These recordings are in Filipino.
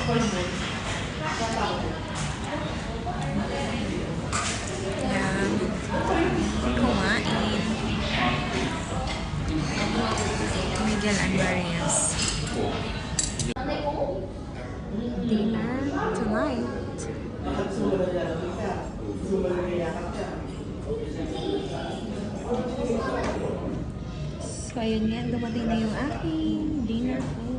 Yan. Kumain. Miguel and Marias. Dinner tonight. So, ayun nga, dumating na yung aking dinner food.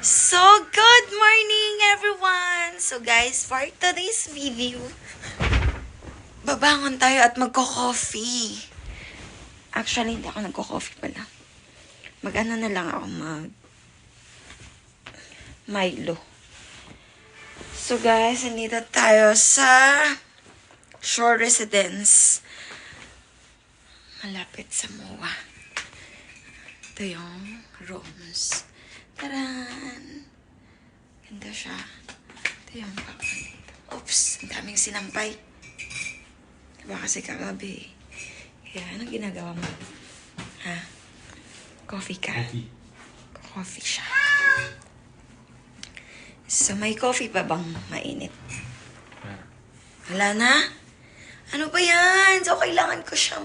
So, good morning everyone! So guys, for today's video, babangon tayo at magko-coffee. Actually, hindi ako nagko-coffee pala. Mag-ano na lang ako, Milo. So guys, nandito tayo sa Shore Residence. Malapit sa MOA. Ito yung rooms. Taran! Ganda siya. Ito yung papalit. Oops! Ang daming sinampay. Diba kasi kagabi? Kaya anong ginagawa mo? Ha? Coffee ka? Coffee siya. So, may coffee pa bang mainit? Wala na? Ano ba yan? So, kailangan ko siya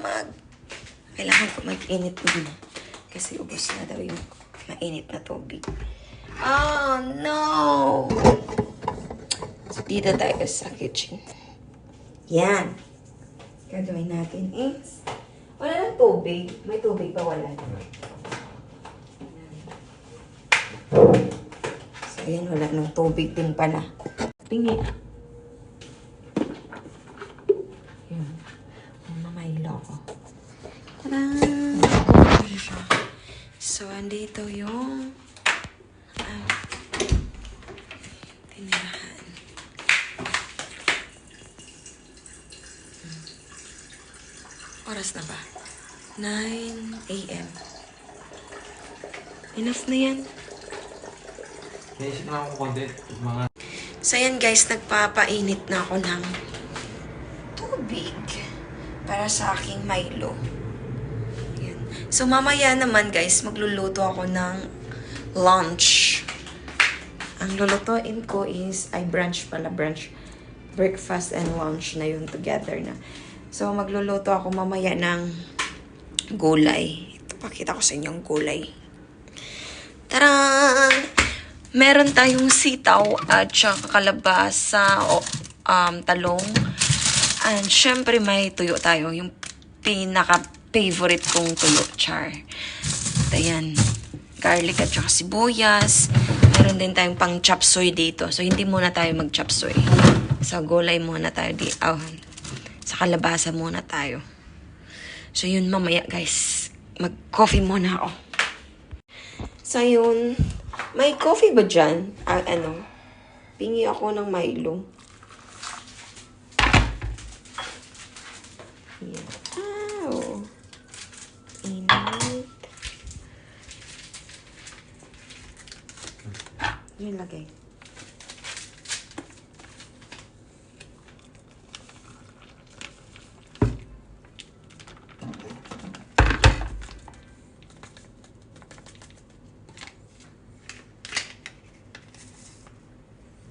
Kailangan ko mag-init muna. Kasi ubos na daw yung mainit na tubig. Oh, no! So, dito tayo sa kitchen. Yan. Gagawin natin is, wala ng tubig. May tubig pa, wala. So, ayan, wala ng tubig din pala. Pingi. Yan. Mamaylo ko. Tadaan! So, andito yung tinirahan. Oras na ba? 9 a.m. Enough na yan. Naisip na ako konti. So, yan guys, nagpapainit na ako ng tubig para sa aking Milo. Yan. So, mamaya naman guys, magluluto ako ng lunch. Ang lulutuin ko is, brunch pala, brunch. Breakfast and lunch na yun together na. So, magluluto ako mamaya ng gulay. Ito, pakita ko sa inyo ang gulay. Tarang! Meron tayong sitaw at saka kalabasa o talong. And syempre may tuyo tayo. Yung pinaka-favorite kong tuyo, char. At ayan, garlic at saka sibuyas. Meron din tayong pang chop suey dito. So, hindi muna tayo mag-chop suey. So, gulay muna tayo dito. Sa kalabasa muna tayo. So, yun mamaya, guys. Mag-coffee muna ako. So, yun. May coffee ba dyan? Pingi ako ng Milo. Yan. Ow. Init. Yun lagay.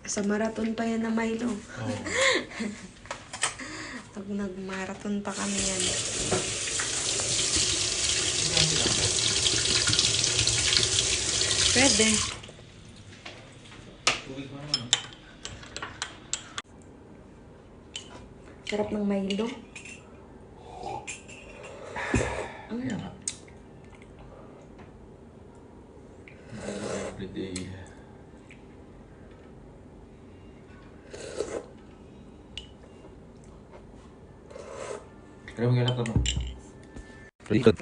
Sa marathon pa yan na Milo. Oo. Pag nag-marathon pa kami yan. Pwede. Sarap ng Milo. Kaya nga. Everyday. Kaya mag-ialap ka mo. Rikot.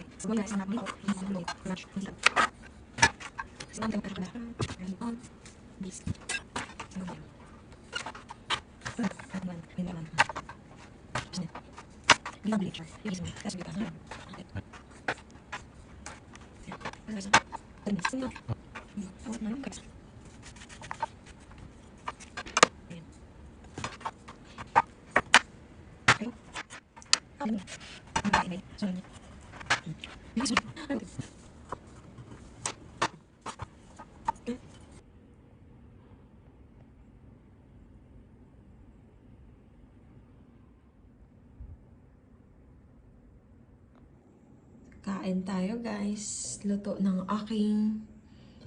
Kain tayo guys. Luto ng aking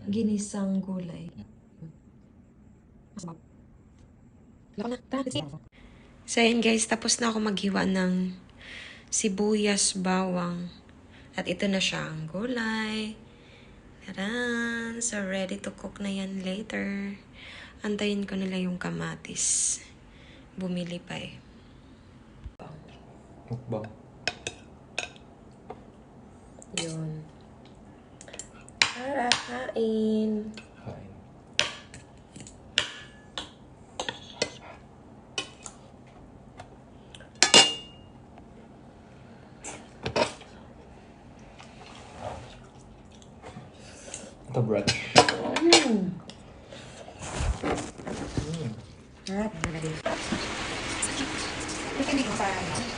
ginisang gulay. Masarap. So yun guys, tapos na ako maghiwa ng sibuyas, bawang. At ito na siya ang gulay. Taran! So ready to cook na yan later. Antayin ko nila yung kamatis. Bumili pa eh. Mukbang. Yun. Tara, kain! Kain. Ito brunch.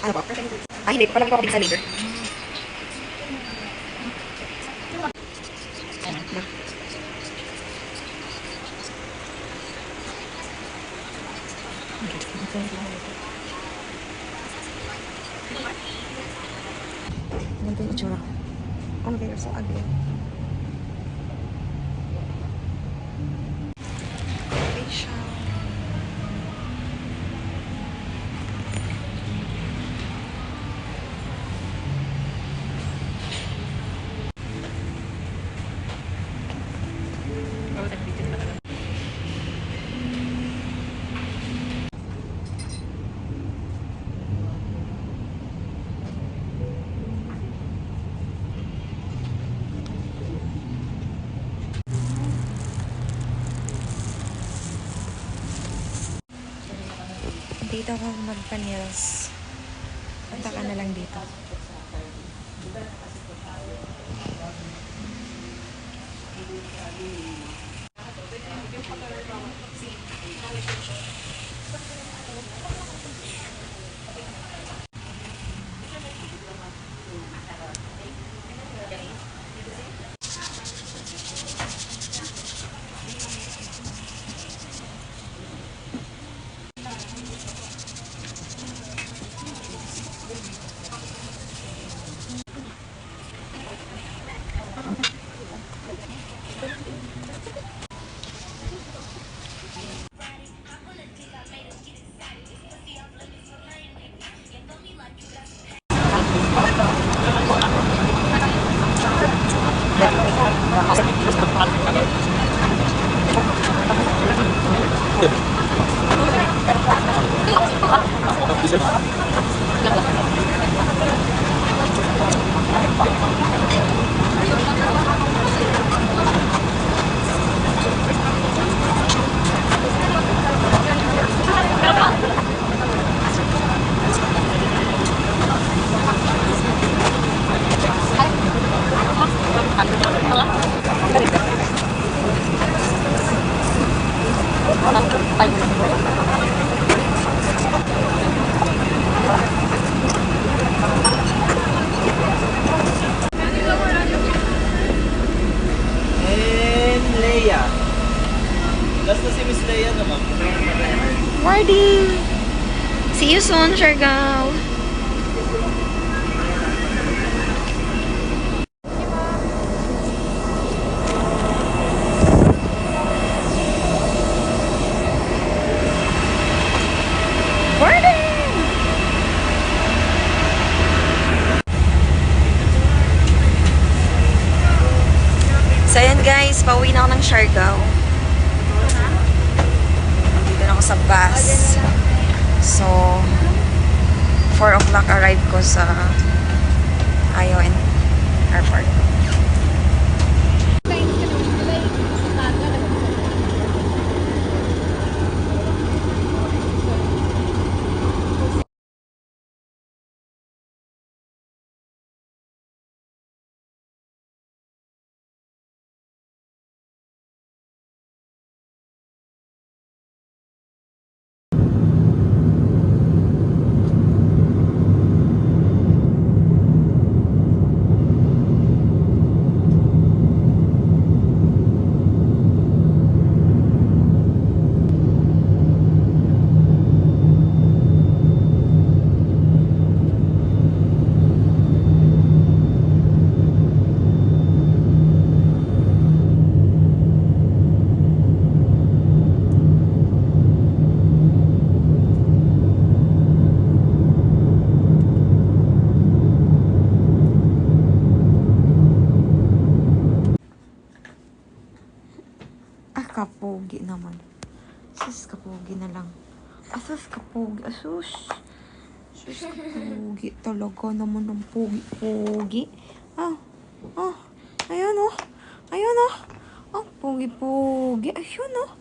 Ano ba? Ay, hindi. Palagi ko ako sa later. Ganito yung itsura. Oh, they're so ugly. Facial. Dito ako magpa-nails. Punta ka na lang dito. And Leia. Last na si Miss Leia naman. Morning! See you soon, Siargao! So, ayan guys, pauwi na ako ng Siargao. Dito na ako sa bus. So, 4 o'clock arrive ko sa Ayon Airport. Pogi naman. Sus, kapogi na lang. Asus, kapogi. Asus. Sus, kapogi. Talaga naman ng pogi. Ah. Ah. Ayan oh. Ayan oh. Ang pogi-pogi. Ayun oh.